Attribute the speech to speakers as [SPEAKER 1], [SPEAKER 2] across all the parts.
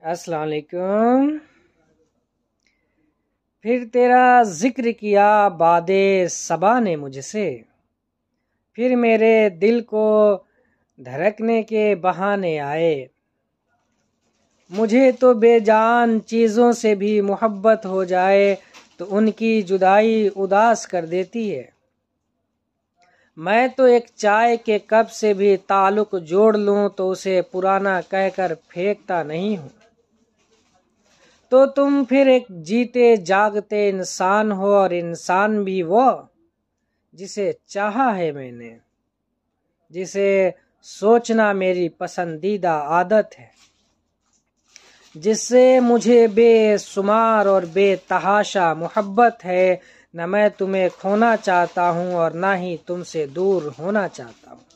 [SPEAKER 1] السلام علیکم۔ پھر تیرا ذکر کیا باد صبا نے مجھ سے، پھر میرے دل کو دھڑکنے کے بہانے آئے۔ مجھے تو بے جان چیزوں سے بھی محبت ہو جائے تو ان کی جدائی اداس کر دیتی ہے۔ میں تو ایک چائے کے کپ سے بھی تعلق جوڑ لوں تو اسے پرانا کہہ کر پھینکتا نہیں ہوں۔ تو تم پھر ایک جیتے جاگتے انسان ہو، اور انسان بھی وہ جسے چاہا ہے میں نے، جسے سوچنا میری پسندیدہ عادت ہے، جس سے مجھے بے شمار اور بے تحاشا محبت ہے۔ نہ میں تمہیں کھونا چاہتا ہوں اور نہ ہی تم سے دور ہونا چاہتا ہوں۔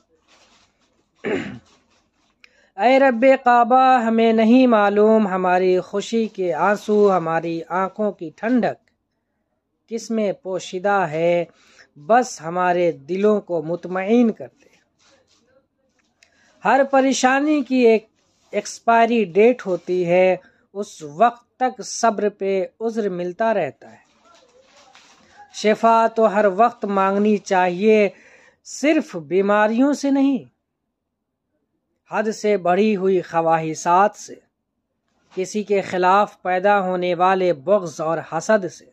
[SPEAKER 1] اے رب کعبہ، ہمیں نہیں معلوم ہماری خوشی کے آنسو، ہماری آنکھوں کی ٹھنڈک کس میں پوشیدہ ہے، بس ہمارے دلوں کو مطمئن کرتے۔ ہر پریشانی کی ایک ایکسپائری ڈیٹ ہوتی ہے، اس وقت تک صبر پہ عذر ملتا رہتا ہے۔ شفا تو ہر وقت مانگنی چاہیے، صرف بیماریوں سے نہیں، حد سے بڑھی ہوئی خواہشات سے، کسی کے خلاف پیدا ہونے والے بغض اور حسد سے،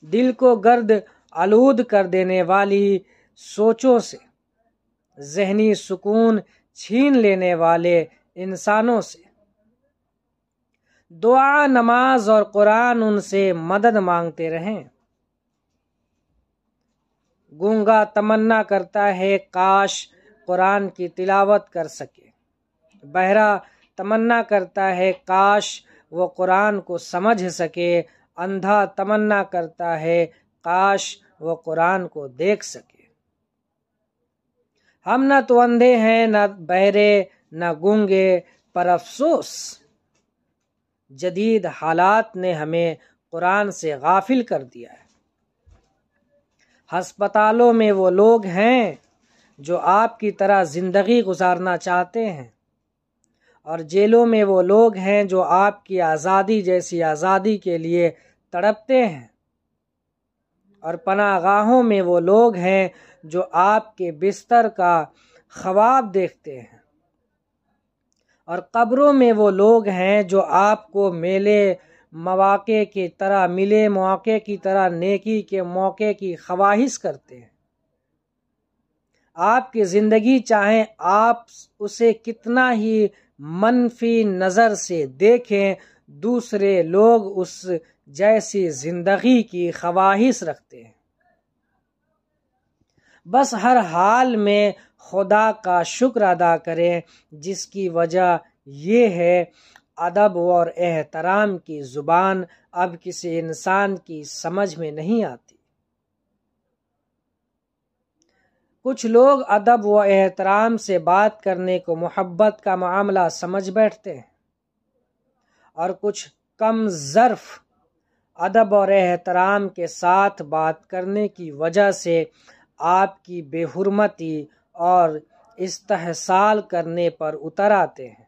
[SPEAKER 1] دل کو گرد آلود کر دینے والی سوچوں سے، ذہنی سکون چھین لینے والے انسانوں سے۔ دعا، نماز اور قرآن ان سے مدد مانگتے رہیں۔ گونگا تمنا کرتا ہے کاش قرآن کی تلاوت کر سکے، بہرا تمنا کرتا ہے کاش وہ قرآن کو سمجھ سکے، اندھا تمنا کرتا ہے کاش وہ قرآن کو دیکھ سکے۔ ہم نہ تو اندھے ہیں، نہ بہرے، نہ گونگے، پر افسوس جدید حالات نے ہمیں قرآن سے غافل کر دیا ہے۔ ہسپتالوں میں وہ لوگ ہیں جو آپ کی طرح زندگی گزارنا چاہتے ہیں، اور جیلوں میں وہ لوگ ہیں جو آپ کی آزادی جیسی آزادی کے لیے تڑپتے ہیں، اور پناہ گاہوں میں وہ لوگ ہیں جو آپ کے بستر کا خواب دیکھتے ہیں، اور قبروں میں وہ لوگ ہیں جو آپ کو ملے مواقع کی طرح نیکی کے موقع کی خواہش کرتے ہیں۔ آپ کی زندگی چاہیں آپ اسے کتنا ہی منفی نظر سے دیکھیں، دوسرے لوگ اس جیسی زندگی کی خواہش رکھتے ہیں۔ بس ہر حال میں خدا کا شکر ادا کریں، جس کی وجہ یہ ہے ادب اور احترام کی زبان اب کسی انسان کی سمجھ میں نہیں آتی۔ کچھ لوگ ادب و احترام سے بات کرنے کو محبت کا معاملہ سمجھ بیٹھتے ہیں، اور کچھ کم ظرف ادب اور احترام کے ساتھ بات کرنے کی وجہ سے آپ کی بے حرمتی اور استحصال کرنے پر اتر آتے ہیں،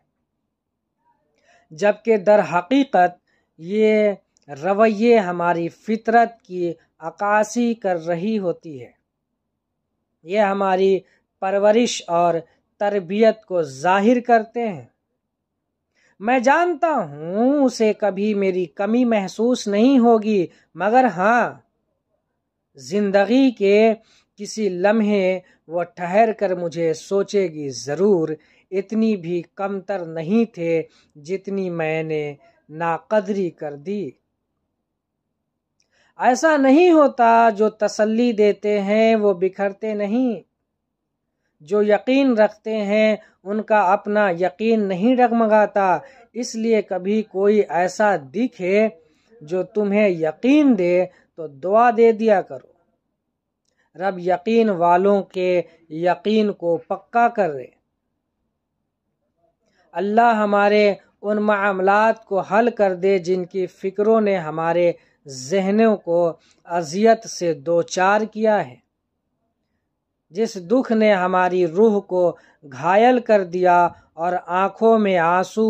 [SPEAKER 1] جبکہ در حقیقت یہ رویے ہماری فطرت کی عکاسی کر رہی ہوتی ہے، یہ ہماری پرورش اور تربیت کو ظاہر کرتے ہیں۔ میں جانتا ہوں اسے کبھی میری کمی محسوس نہیں ہوگی، مگر ہاں، زندگی کے کسی لمحے وہ ٹھہر کر مجھے سوچے گی ضرور، اتنی بھی کمتر نہیں تھے جتنی میں نے ناقدری کر دی۔ ایسا نہیں ہوتا، جو تسلی دیتے ہیں وہ بکھرتے نہیں، جو یقین رکھتے ہیں ان کا اپنا یقین نہیں ڈگمگاتا۔ اس لیے کبھی کوئی ایسا دکھے جو تمہیں یقین دے تو دعا دے دیا کرو، رب یقین والوں کے یقین کو پکا کرے۔ اللہ ہمارے ان معاملات کو حل کر دے جن کی فکروں نے ہمارے ذہنوں کو اذیت سے دوچار کیا ہے، جس دکھ نے ہماری روح کو گھائل کر دیا اور آنکھوں میں آنسو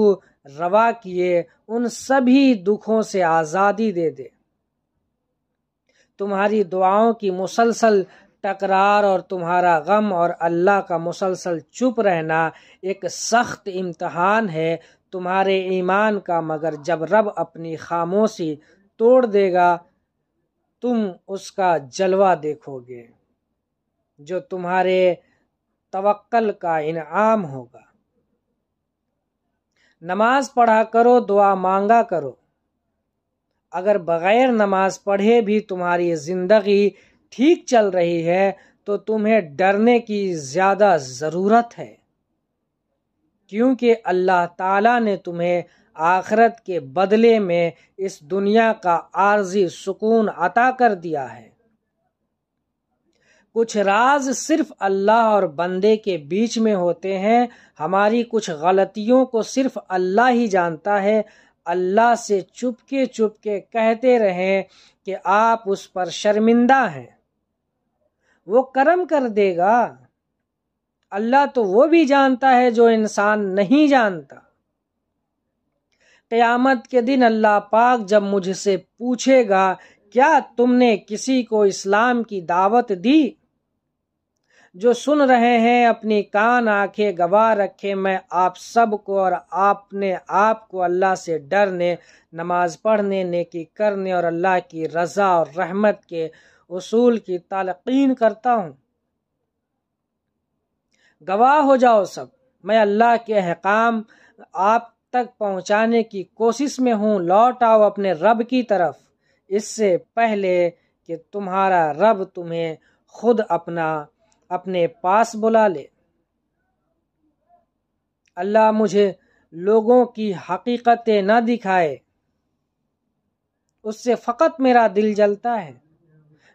[SPEAKER 1] روا کیے ان سبھی دکھوں سے آزادی دے دے۔ تمہاری دعاؤں کی مسلسل تکرار اور تمہارا غم اور اللہ کا مسلسل چپ رہنا ایک سخت امتحان ہے تمہارے ایمان کا، مگر جب رب اپنی خاموشی توڑ دے گا تم اس کا جلوہ دیکھو گے جو تمہارے توکل کا انعام ہوگا۔ نماز پڑھا کرو، دعا مانگا کرو۔ اگر بغیر نماز پڑھے بھی تمہاری زندگی ٹھیک چل رہی ہے تو تمہیں ڈرنے کی زیادہ ضرورت ہے، کیونکہ اللہ تعالیٰ نے تمہیں آخرت کے بدلے میں اس دنیا کا عارضی سکون عطا کر دیا ہے۔ کچھ راز صرف اللہ اور بندے کے بیچ میں ہوتے ہیں، ہماری کچھ غلطیوں کو صرف اللہ ہی جانتا ہے۔ اللہ سے چپکے چپکے کہتے رہیں کہ آپ اس پر شرمندہ ہیں، وہ کرم کر دے گا۔ اللہ تو وہ بھی جانتا ہے جو انسان نہیں جانتا۔ قیامت کے دن اللہ پاک جب مجھ سے پوچھے گا کیا تم نے کسی کو اسلام کی دعوت دی؟ جو سن رہے ہیں اپنی کان آنکھیں گواہ رکھے، میں آپ سب کو اور اپنے آپ کو اللہ سے ڈرنے، نماز پڑھنے، نیکی کرنے اور اللہ کی رضا اور رحمت کے اصول کی تلقین کرتا ہوں۔ گواہ ہو جاؤ سب، میں اللہ کے احکام آپ تک پہنچانے کی کوشش میں ہوں۔ لوٹ آؤ اپنے رب کی طرف اس سے پہلے کہ تمہارا رب تمہیں خود اپنے پاس بلا لے۔ اللہ مجھے لوگوں کی حقیقتیں نہ دکھائے، اس سے فقط میرا دل جلتا ہے۔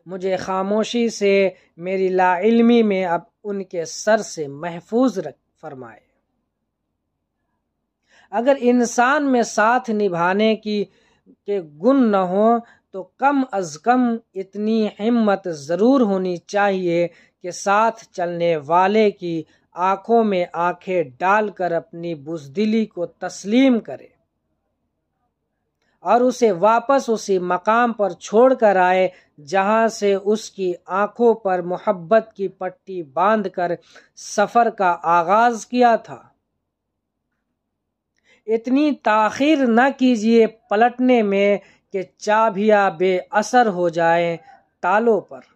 [SPEAKER 1] مجھے خاموشی سے میری لا علمی میں اب ان کے سر سے محفوظ فرمائے۔ اگر انسان میں ساتھ نبھانے کے گن نہ ہوں تو کم از کم اتنی ہمت ضرور ہونی چاہیے کہ ساتھ چلنے والے کی آنکھوں میں آنکھیں ڈال کر اپنی بزدلی کو تسلیم کرے اور اسے واپس اسی مقام پر چھوڑ کر آئے جہاں سے اس کی آنکھوں پر محبت کی پٹی باندھ کر سفر کا آغاز کیا تھا۔ اتنی تاخیر نہ کیجیے پلٹنے میں کہ چابیاں بے اثر ہو جائیں تالوں پر۔